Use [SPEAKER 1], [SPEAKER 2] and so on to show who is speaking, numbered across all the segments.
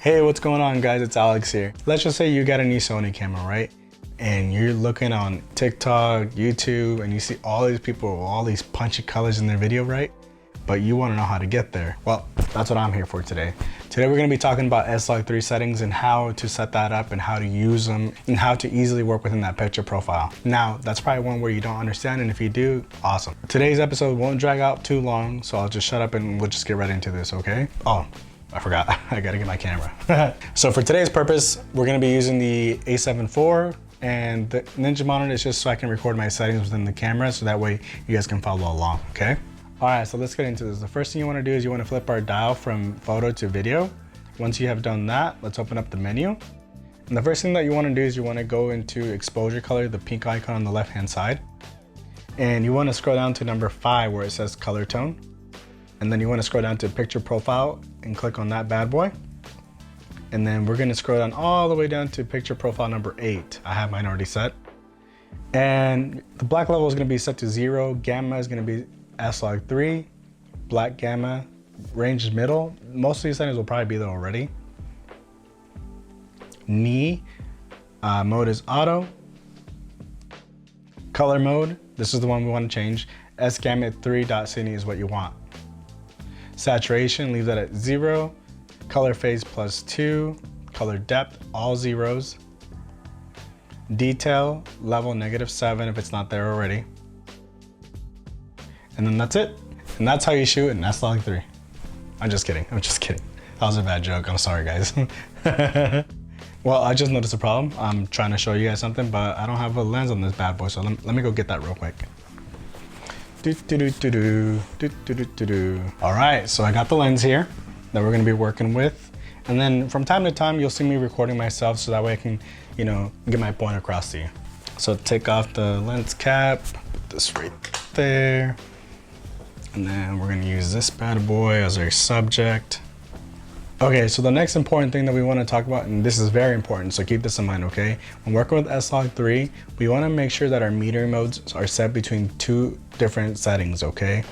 [SPEAKER 1] Hey, what's going on guys? It's Alex here. Let's just say you got a new Sony camera, right? And you're looking on TikTok, YouTube, and you see all these people with all these punchy colors in their video, right? But you want to know how to get there. Well, that's what I'm here for today. Today we're going to be talking about SLOG3 settings and how to set that up and how to use them and how to easily work within that picture profile. Now, that's probably one where you don't understand, and if you do, awesome. Today's episode won't drag out too long, so I'll just shut up and we'll just get right into this, okay? Oh, I forgot, I gotta get my camera. So for today's purpose, we're gonna be using the A7 IV, and the Ninja monitor is just so I can record my settings within the camera, so that way you guys can follow along, okay? All right, so let's get into this. The first thing you wanna do is you wanna flip our dial from photo to video. Once you have done that, let's open up the menu. And the first thing that you wanna do is you wanna go into exposure color, the pink icon on the left-hand side. And you wanna scroll down to number 5 where it says color tone. And then you wanna scroll down to picture profile and click on that bad boy. And then we're gonna scroll down all the way down to picture profile number 8. I have mine already set. And the black level is gonna be set to 0. Gamma is gonna be SLOG3. Black gamma, range is middle. Most of these settings will probably be there already. Knee, mode is auto. Color mode, this is the one we wanna change. S-gamut 3.cine is what you want. Saturation, leave that at 0. Color phase +2. Color depth, all zeros. Detail, level -7 if it's not there already. And then that's it. And that's how you shoot an SLOG3. I'm just kidding, I'm just kidding. That was a bad joke, I'm sorry guys. Well, I just noticed a problem. I'm trying to show you guys something, but I don't have a lens on this bad boy, so let me go get that real quick. All right, so I got the lens here that we're gonna be working with. And then from time to time, you'll see me recording myself so that way I can, you know, get my point across to you. So take off the lens cap, put this right there. And then we're gonna use this bad boy as our subject. Okay, so the next important thing that we wanna talk about, and this is very important, so keep this in mind, okay? When working with SLOG3, we wanna make sure that our metering modes are set between 2 different settings, okay?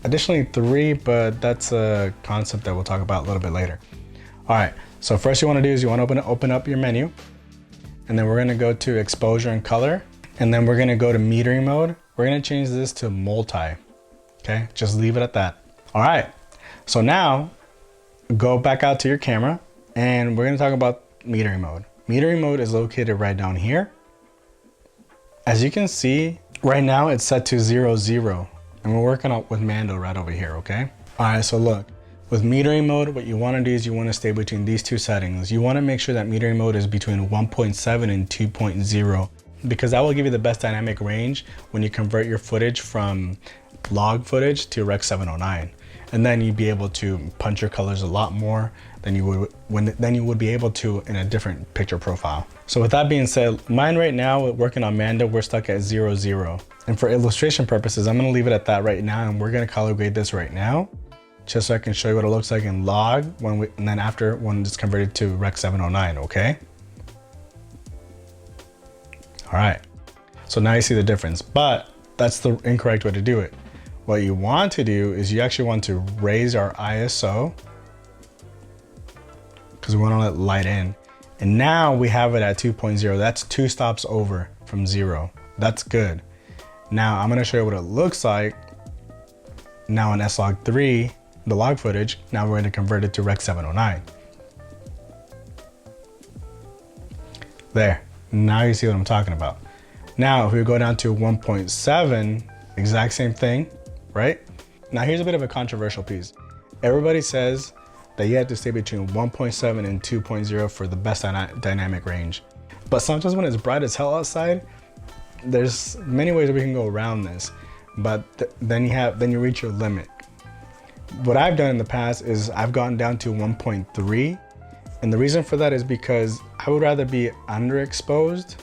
[SPEAKER 1] Additionally 3, but that's a concept that we'll talk about a little bit later. All right, so first you wanna do is you wanna open up your menu, and then we're gonna go to exposure and color, and then we're gonna go to metering mode. We're gonna change this to multi, okay? Just leave it at that. All right, so now, go back out to your camera and we're going to talk about metering mode. Metering mode is located right down here. As you can see, right now it's set to 0, 0. And we're working out with Mando right over here, okay? All right, so look, with metering mode, what you want to do is you want to stay between these 2 settings. You want to make sure that metering mode is between 1.7 and 2.0 because that will give you the best dynamic range when you convert your footage from log footage to Rec 709. And then you'd be able to punch your colors a lot more than you would be able to in a different picture profile. So with that being said, mine right now, working on Mando, we're stuck at 0, 0. And for illustration purposes, I'm gonna leave it at that right now, and we're gonna color grade this right now, just so I can show you what it looks like in log, and then after when it's converted to Rec 709, okay? All right, so now you see the difference, but that's the incorrect way to do it. What you want to do is you actually want to raise our ISO because we want to let light in. And now we have it at 2.0. That's 2 stops over from 0. That's good. Now I'm going to show you what it looks like now in SLOG3, the log footage. Now we're going to convert it to Rec 709. There. Now you see what I'm talking about. Now if we go down to 1.7, exact same thing. Right? Now here's a bit of a controversial piece. Everybody says that you have to stay between 1.7 and 2.0 for the best dynamic range. But sometimes when it's bright as hell outside, there's many ways we can go around this, but then you reach your limit. What I've done in the past is I've gone down to 1.3, and the reason for that is because I would rather be underexposed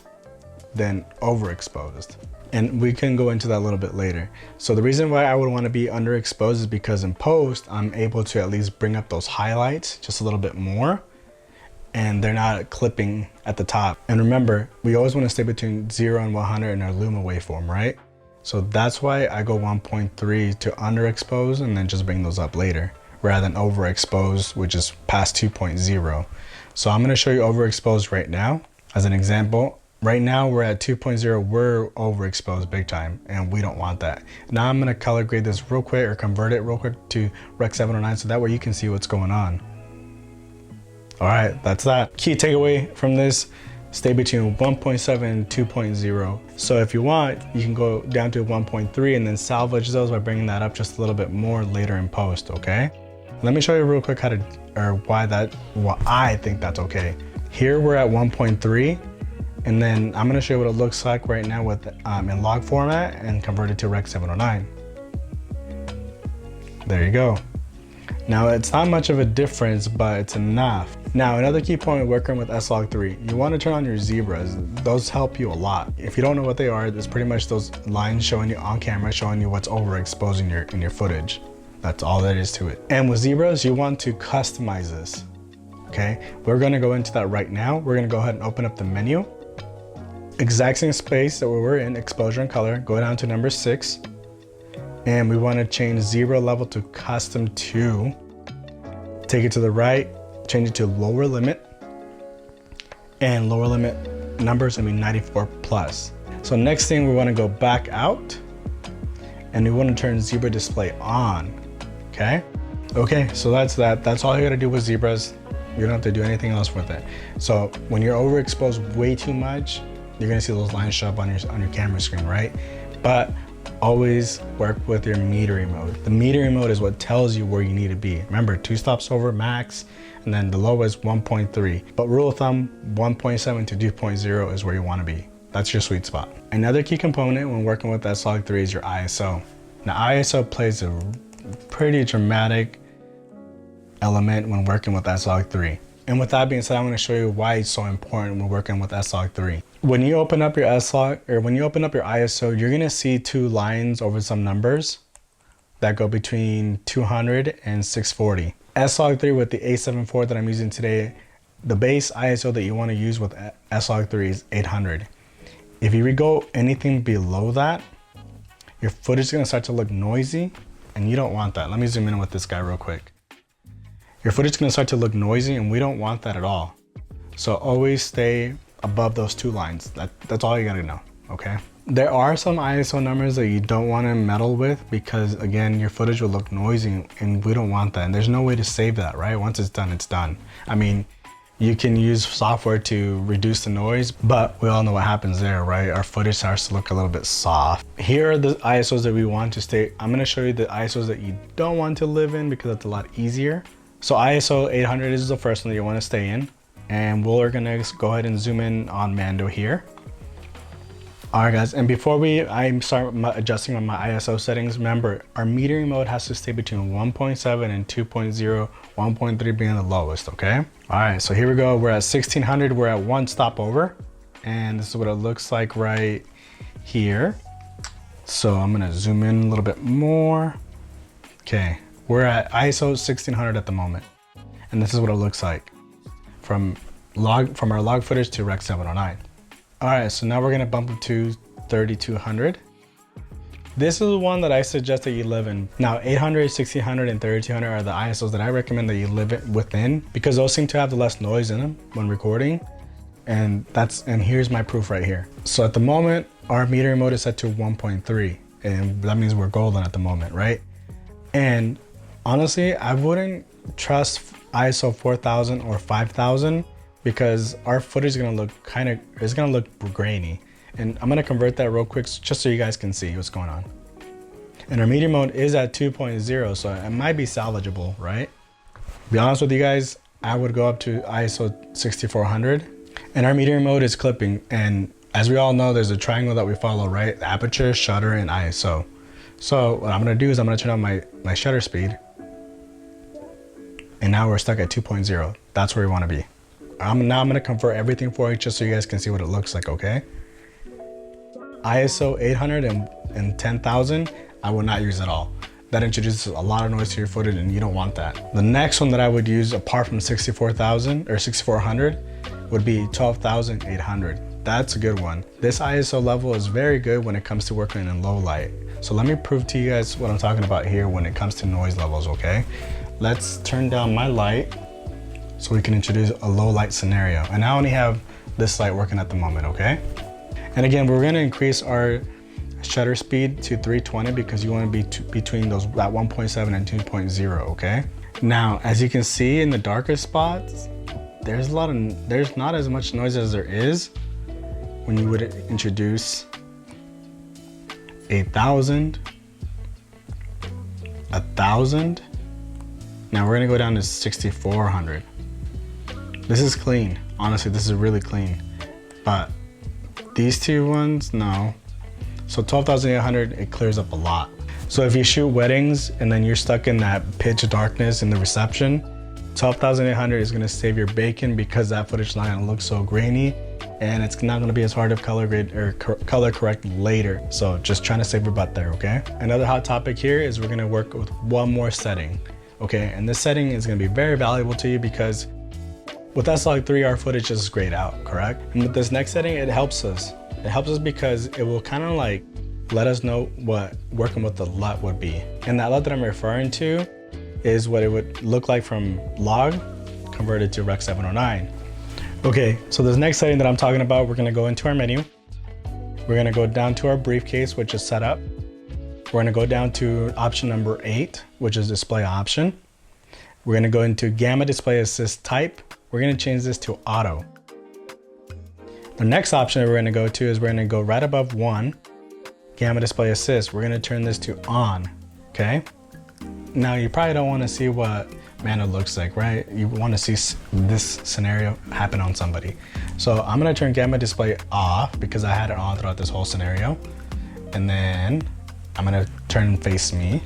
[SPEAKER 1] than overexposed. And we can go into that a little bit later. So the reason why I would want to be underexposed is because in post, I'm able to at least bring up those highlights just a little bit more, and they're not clipping at the top. And remember, we always want to stay between 0 and 100 in our Luma waveform, right? So that's why I go 1.3 to underexpose and then just bring those up later. rather than overexposed, which is past 2.0. So I'm gonna show you overexposed right now. As an example, right now we're at 2.0, we're overexposed big time, and we don't want that. Now I'm gonna color grade this real quick, or convert it real quick to Rec 709, so that way you can see what's going on. All right, that's that. Key takeaway from this, stay between 1.7 and 2.0. So if you want, you can go down to 1.3 and then salvage those by bringing that up just a little bit more later in post, okay? Let me show you real quick how to, or why I think that's okay. Here we're at 1.3, and then I'm gonna show you what it looks like right now with in log format and convert it to Rec 709. There you go. Now it's not much of a difference, but it's enough. Now another key point when working with SLOG3, you want to turn on your zebras. Those help you a lot. If you don't know what they are, it's pretty much those lines showing you on camera, showing you what's overexposed in your footage. That's all there is to it. And with zebras, you want to customize this. Okay, we're gonna go into that right now. We're gonna go ahead and open up the menu. Exact same space that we're in, exposure and color, go down to number 6. And we want to change zebra level to custom 2. Take it to the right, change it to lower limit. And lower limit numbers, 94 plus. So next thing, we want to go back out and we want to turn zebra display on, okay? Okay, so that's that. That's all you gotta do with zebras. You don't have to do anything else with it. So when you're overexposed way too much, you're gonna see those lines show up on your camera screen, right? But always work with your metering mode. The metering mode is what tells you where you need to be. Remember, 2 stops over max, and then the low is 1.3. But rule of thumb, 1.7 to 2.0 is where you wanna be. That's your sweet spot. Another key component when working with SLOG3 is your ISO. Now ISO plays a pretty dramatic element when working with SLOG3. And with that being said, I'm going to show you why it's so important when working with SLOG3. When you open up your SLOG, or when you open up your ISO, you're going to see 2 lines over some numbers that go between 200 and 640. SLOG3 with the A74 that I'm using today, the base ISO that you want to use with SLOG3 is 800. If you go anything below that, your footage is going to start to look noisy, and you don't want that. Let me zoom in with this guy real quick. Your footage is going to start to look noisy, and we don't want that at all. So always stay above those 2 lines. That's all you got to know, okay? There are some ISO numbers that you don't want to meddle with because, again, your footage will look noisy, and we don't want that. And there's no way to save that, right? Once it's done, it's done. I mean, you can use software to reduce the noise, but we all know what happens there, right? Our footage starts to look a little bit soft. Here are the ISOs that we want to stay. I'm going to show you the ISOs that you don't want to live in because it's a lot easier. So ISO 800 is the first one that you want to stay in. And we're gonna go ahead and zoom in on Mando here. All right guys, and before I start adjusting on my ISO settings, remember our metering mode has to stay between 1.7 and 2.0, 1.3 being the lowest, okay? All right, so here we go. We're at 1600, we're at 1 stop over. And this is what it looks like right here. So I'm gonna zoom in a little bit more. Okay, we're at ISO 1600 at the moment. And this is what it looks like from our log footage to Rec 709. All right, so now we're gonna bump it to 3200. This is the one that I suggest that you live in. Now 800, 1600, and 3200 are the ISOs that I recommend that you live within because those seem to have the less noise in them when recording. And here's my proof right here. So at the moment, our metering mode is set to 1.3, and that means we're golden at the moment, right? And honestly, I wouldn't trust ISO 4000 or 5000 because our footage is gonna look it's gonna look grainy. And I'm gonna convert that real quick just so you guys can see what's going on. And our metering mode is at 2.0, so it might be salvageable, right? To be honest with you guys, I would go up to ISO 6400. And our metering mode is clipping. And as we all know, there's a triangle that we follow, right? The aperture, shutter, and ISO. So what I'm gonna do is I'm gonna turn on my shutter speed. And now we're stuck at 2.0. That's where we wanna be. Now I'm gonna convert everything for you just so you guys can see what it looks like, okay? ISO 800 and 10,000, I would not use at all. That introduces a lot of noise to your footage and you don't want that. The next one that I would use apart from 64,000 or 6400 would be 12,800. That's a good one. This ISO level is very good when it comes to working in low light. So let me prove to you guys what I'm talking about here when it comes to noise levels, okay? let's turn down my light so we can introduce a low light scenario. And I only have this light working at the moment, okay? And again, we're gonna increase our shutter speed to 320 because you wanna be between that 1.7 and 2.0, okay? Now, as you can see in the darker spots, there's not as much noise as there is when you would introduce 8,000, 1,000. Now we're gonna go down to 6,400. This is clean. Honestly, this is really clean. But these two ones, no. So 12,800, it clears up a lot. So if you shoot weddings and then you're stuck in that pitch darkness in the reception, 12,800 is gonna save your bacon because that footage line looks so grainy, and it's not gonna be as hard to color grade or color correct later. So just trying to save your butt there, okay? Another hot topic here is we're gonna work with one more setting, okay? And this setting is gonna be very valuable to you because with SLOG3, our footage is grayed out, correct? And with this next setting, it helps us. It helps us because it will kind of like let us know what working with the LUT would be. And that LUT that I'm referring to is what it would look like from log converted to Rec 709. Okay, so this next setting that I'm talking about, we're gonna go into our menu. We're gonna go down to our briefcase, which is set up. We're gonna go down to option number 8, which is display option. We're gonna go into gamma display assist type. We're gonna change this to auto. The next option that we're gonna go to is we're gonna go right above 1, gamma display assist. We're gonna turn this to on, okay? Now you probably don't wanna see what Mando looks like, right? You wanna see this scenario happen on somebody. So I'm gonna turn gamma display off because I had it on throughout this whole scenario. And then I'm gonna turn face me.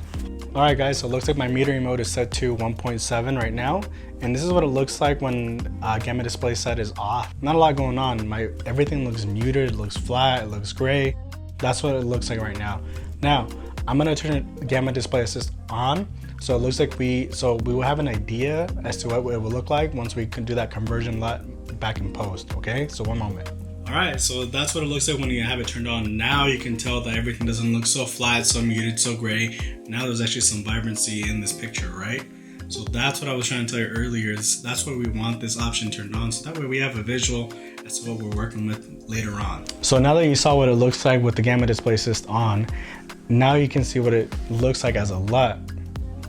[SPEAKER 1] All right guys, so it looks like my metering mode is set to 1.7 right now. And this is what it looks like when gamma display set is off. Not a lot going on. Everything looks muted, it looks flat, it looks gray. That's what it looks like right now. Now, I'm gonna turn gamma display assist on. So it looks like we will have an idea as to what it will look like once we can do that conversion LUT back in post, okay? So one moment. All right, so that's what it looks like when you have it turned on. Now you can tell that everything doesn't look so flat, so muted, so gray. Now there's actually some vibrancy in this picture, right? So that's what I was trying to tell you earlier. That's why we want this option turned on. So that way we have a visual as to what we're working with later on. So now that you saw what it looks like with the gamma display assist on, now you can see what it looks like as a LUT,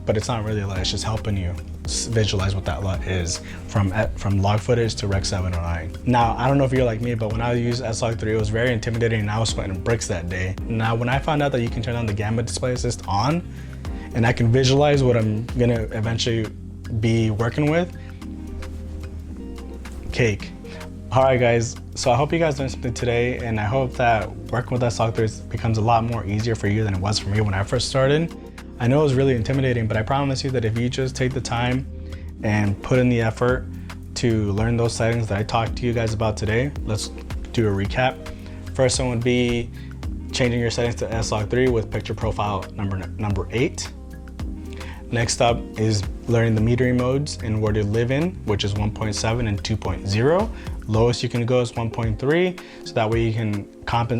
[SPEAKER 1] but it's not really a LUT, it's just helping you visualize what that LUT is from log footage to Rec 709. Now, I don't know if you're like me, but when I used SLOG3, it was very intimidating and I was sweating bricks that day. Now, when I found out that you can turn on the gamma display assist on, and I can visualize what I'm gonna eventually be working with, cake. All right guys, so I hope you guys learned something today, and I hope that working with SLOG3 becomes a lot more easier for you than it was for me when I first started. I know it was really intimidating, but I promise you that if you just take the time and put in the effort to learn those settings that I talked to you guys about today, let's do a recap. First one would be changing your settings to SLOG3 with picture profile number 8. Next up is learning the metering modes and where to live in, which is 1.7 and 2.0. Lowest you can go is 1.3, so that way you can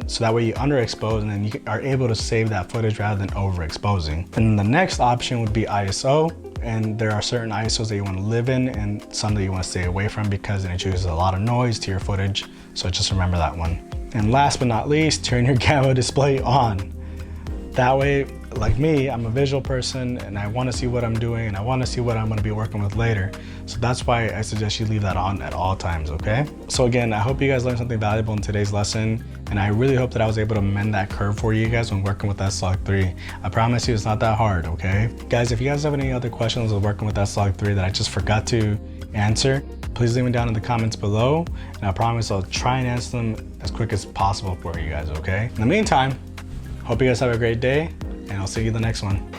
[SPEAKER 1] so that way you underexpose and then you are able to save that footage rather than overexposing. And the next option would be ISO, and there are certain ISOs that you want to live in and some that you want to stay away from because it introduces a lot of noise to your footage, so just remember that one. And last but not least, turn your gamma display on. That way, like me, I'm a visual person and I want to see what I'm doing and I want to see what I'm going to be working with later. So that's why I suggest you leave that on at all times, okay? So again, I hope you guys learned something valuable in today's lesson, and I really hope that I was able to mend that curve for you guys when working with SLOG3. I promise you it's not that hard, okay? Guys, if you guys have any other questions with working with SLOG3 that I just forgot to answer, please leave them down in the comments below, and I promise I'll try and answer them as quick as possible for you guys, okay? In the meantime, hope you guys have a great day, and I'll see you in the next one.